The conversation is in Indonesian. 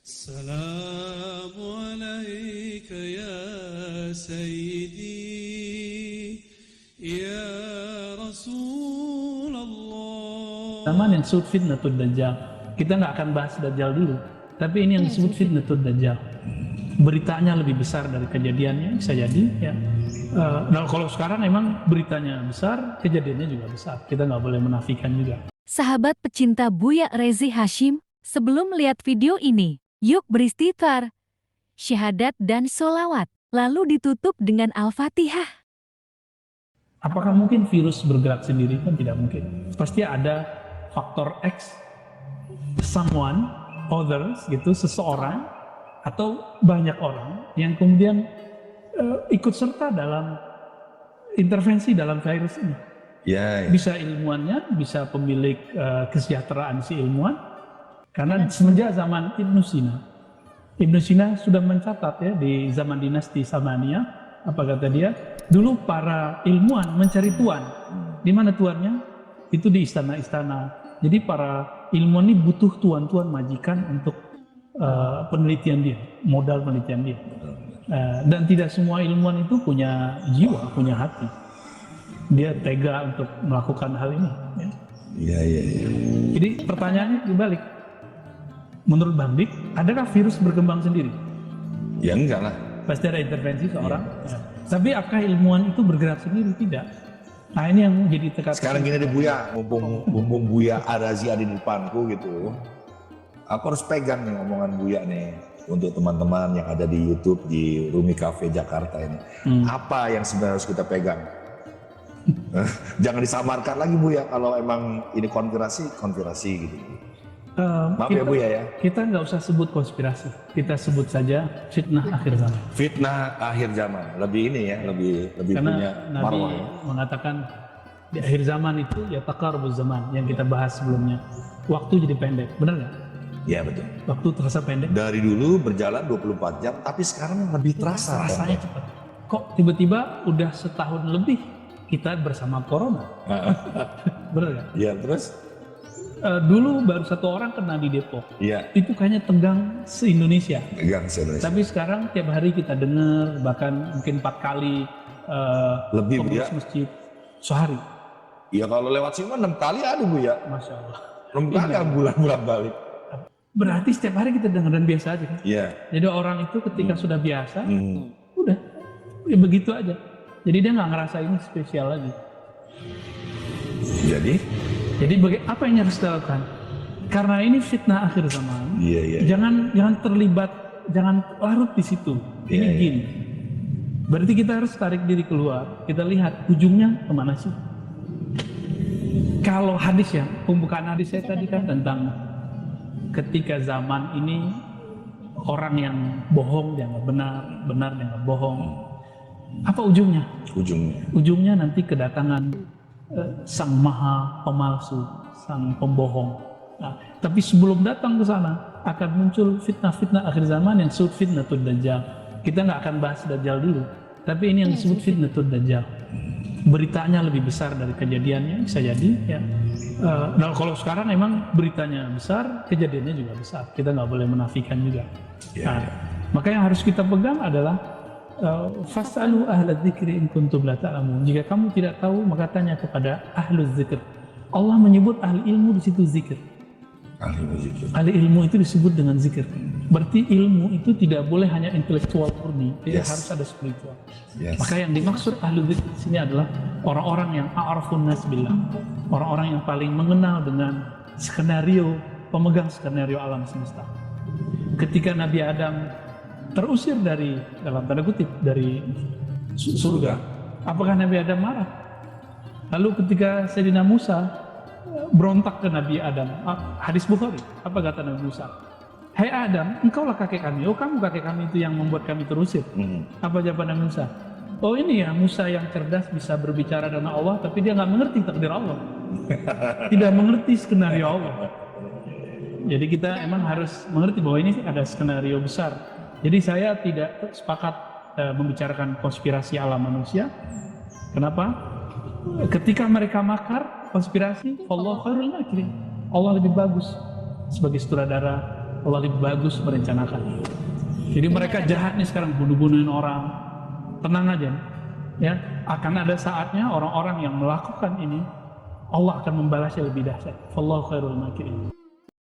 السلام عليك يا سيدي يا رسول الله. Zaman yang disebut fitnatul dajjal. Kita nggak akan bahas dajjal dulu, tapi ini yang disebut fitnatul dajjal. Beritanya lebih besar dari kejadiannya, bisa jadi ya. Nah, kalau sekarang emang beritanya besar, kejadiannya juga besar. Kita nggak boleh menafikan juga. Sahabat pecinta Buya Rezi Hashim, sebelum melihat video ini, yuk beristighfar, syahadat dan sholawat, lalu ditutup dengan Al-Fatihah. Apakah mungkin virus bergerak sendiri? Kan tidak mungkin. Pasti ada faktor X, someone, others, gitu, seseorang atau banyak orang yang kemudian ikut serta dalam intervensi dalam virus ini. Ya. Bisa ilmuannya, bisa pemilik kesejahteraan si ilmuwan. Karena semenjak zaman Ibnu Sina sudah mencatat ya di zaman dinasti Samaniyah, apa kata dia? Dulu para ilmuwan mencari tuan. Di mana tuannya? Itu di istana-istana. Jadi para ilmuwan ini butuh tuan-tuan majikan untuk penelitian dia, modal penelitian dia. Dan tidak semua ilmuwan itu punya jiwa, punya hati. Dia tega untuk melakukan hal ini. Iya. Jadi pertanyaannya dibalik. Menurut Bang Dik, adakah virus berkembang sendiri? Ya enggak lah. Pasti ada intervensi seorang. Ya. Tapi apakah ilmuwan itu bergerak sendiri? Tidak. Nah ini yang jadi teka-teki. Sekarang gini deh Buya, mumpung Buya Arazi ada di depanku gitu. Aku harus pegang nih omongan Buya nih untuk teman-teman yang ada di YouTube di Rumi Cafe Jakarta ini. Apa yang sebenarnya harus kita pegang? Jangan disamarkan lagi Buya kalau emang ini konspirasi gitu. Maaf ya Buya ya. Kita nggak usah sebut konspirasi, kita sebut saja fitnah akhir zaman. Fitnah akhir zaman, lebih ini ya, lebih Karena punya Nabi marwah ya. mengatakan di akhir zaman itu ya taqarubuz zaman yang kita bahas sebelumnya. Waktu jadi pendek, benar nggak? Iya betul. Waktu terasa pendek. Dari dulu berjalan 24 jam, tapi sekarang lebih terasa. Rasanya cepat. Kok tiba-tiba udah setahun lebih kita bersama corona? Benar nggak? Iya terus? Dulu baru satu orang kena di Depok. Iya. Itu kayaknya tegang se-Indonesia. Tegang se-Indonesia. Tapi sekarang tiap hari kita dengar bahkan mungkin 4 kali Lebih, Bu, pengurus ya? masjid sehari. Iya kalau lewat sini 6 kali ada Bu ya. Masya Allah. 6 kali bulan balik. Berarti setiap hari kita dengar dan biasa aja kan? Iya. Jadi orang itu ketika sudah biasa, udah ya begitu aja. Jadi dia nggak ngerasa ini spesial lagi. Jadi apa yang harus kita lakukan? Karena ini fitnah akhir zaman. Iya. Jangan terlibat, jangan larut di situ. Ini Iya. gini. Berarti kita harus tarik diri keluar. Kita lihat ujungnya kemana sih? Kalau hadis ya, pembukaan hadis saya tadi kan tentang ketika zaman ini orang yang bohong dianggap benar, benar dianggap bohong. Apa ujungnya? Ujungnya nanti kedatangan sang maha pemalsu, sang pembohong. Nah, tapi sebelum datang ke sana akan muncul fitnah-fitnah akhir zaman yang disebut fitnatul dajjal. Kita nggak akan bahas dajjal dulu, tapi ini yang disebut fitnatul dajjal. Beritanya lebih besar dari kejadiannya, bisa jadi ya. Nah, kalau sekarang emang beritanya besar, kejadiannya juga besar. Kita nggak boleh menafikan juga. Nah, maka yang harus kita pegang adalah fasalu ahla dzikri in kuntum la ta'lamun. Jika kamu tidak tahu, maka tanya kepada ahlu dzikr. Allah menyebut ahli ilmu di situ zikir. Ahli ilmu itu disebut dengan zikir. Berarti ilmu itu tidak boleh hanya intelektual murni, harus ada spiritual. Maka yang dimaksud ahlu dzikr di sini adalah orang-orang yang a'rafun nas billah, orang-orang yang paling mengenal dengan skenario, pemegang skenario alam semesta. Ketika Nabi Adam terusir dari, dalam tanda kutip, dari surga, apakah Nabi Adam marah? Lalu ketika Sayyidina Musa berontak ke Nabi Adam, hadis Bukhari, apa kata Nabi Musa? Hai Adam, engkaulah kakek kami. Oh, kamu kakek kami itu yang membuat kami terusir. Apa jawaban Nabi Musa? Oh, ini ya Musa yang cerdas, bisa berbicara dengan Allah, tapi dia nggak mengerti takdir Allah. Tidak mengerti skenario Allah. Jadi kita emang harus mengerti bahwa ini ada skenario besar. Jadi saya tidak sepakat membicarakan konspirasi alam manusia. Kenapa? Ketika mereka makar konspirasi, Allah khairul makirin. Allah lebih bagus sebagai sutradara, Allah lebih bagus merencanakan. Jadi mereka jahat nih sekarang, bunuh-bunuhin orang. Tenang aja, ya. Akan ada saatnya orang-orang yang melakukan ini, Allah akan membalasnya lebih dahsyat. Wallahu khairul makirin.